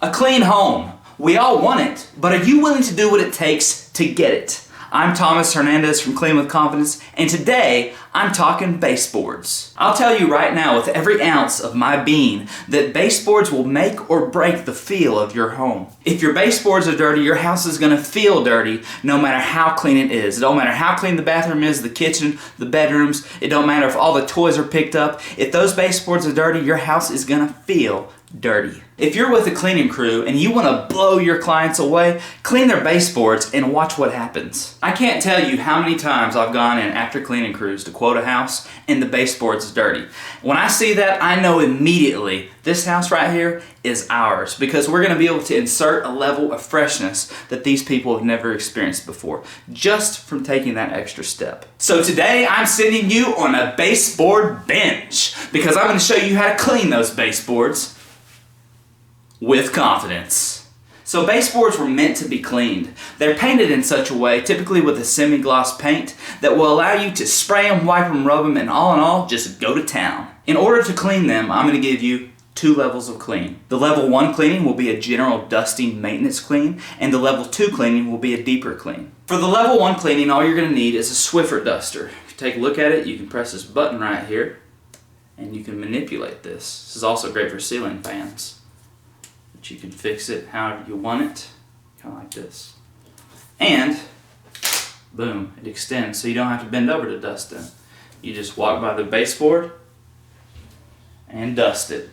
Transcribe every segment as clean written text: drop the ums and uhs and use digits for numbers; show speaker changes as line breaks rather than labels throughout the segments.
A clean home. We all want it, but are you willing to do what it takes to get it? I'm Thomas Hernandez from Clean with Confidence, and today I'm talking baseboards. I'll tell you right now with every ounce of my being that baseboards will make or break the feel of your home. If your baseboards are dirty, your house is going to feel dirty no matter how clean it is. It don't matter how clean the bathroom is, the kitchen, the bedrooms. It don't matter if all the toys are picked up. If those baseboards are dirty, your house is going to feel dirty. If you're with a cleaning crew and you want to blow your clients away, clean their baseboards and watch what happens. I can't tell you how many times I've gone in after cleaning crews to quote a house and the baseboards is dirty. When I see that, I know immediately this house right here is ours, because we're going to be able to insert a level of freshness that these people have never experienced before, just from taking that extra step. So today I'm sending you on a baseboard binge, because I'm going to show you how to clean those baseboards with confidence. So baseboards were meant to be cleaned. They're painted in such a way, typically with a semi-gloss paint, that will allow you to spray them, wipe them, rub them, and all in all, just go to town. In order to clean them, I'm going to give you 2 levels of clean. The level 1 cleaning will be a general dusting maintenance clean, and the level 2 cleaning will be a deeper clean. For the level 1 cleaning, all you're going to need is a Swiffer duster. If you take a look at it, you can press this button right here, and you can manipulate this. This is also great for ceiling fans. You can fix it however you want it, kind of like this. And, boom, it extends so you don't have to bend over to dust it. You just walk by the baseboard and dust it.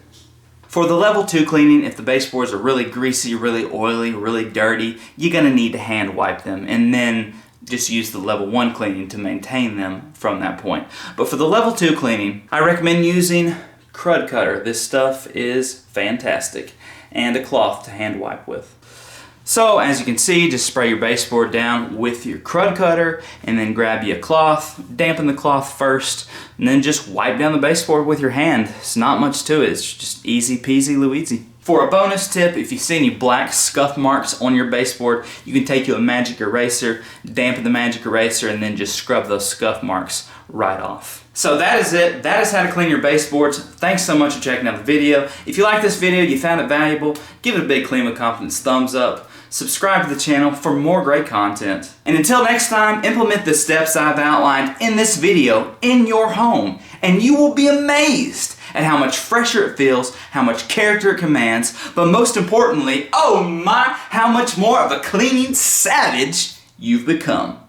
For the level 2 cleaning, if the baseboards are really greasy, really oily, really dirty, you're going to need to hand wipe them and then just use the level 1 cleaning to maintain them from that point. But for the level 2 cleaning, I recommend using Crud Cutter. This stuff is fantastic. And a cloth to hand wipe with. So as you can see, just spray your baseboard down with your Crud Cutter and then grab you a cloth, dampen the cloth first, and then just wipe down the baseboard with your hand. It's not much to it, it's just easy peasy Louisy. For a bonus tip, if you see any black scuff marks on your baseboard, you can take you a magic eraser, dampen the magic eraser, and then just scrub those scuff marks right off. So that is it. That is how to clean your baseboards. Thanks so much for checking out the video. If you like this video, you found it valuable, give it a big Clean with Confidence thumbs up. Subscribe to the channel for more great content. And until next time, implement the steps I've outlined in this video in your home, and you will be amazed at how much fresher it feels, how much character it commands, but most importantly, oh my, how much more of a cleaning savage you've become.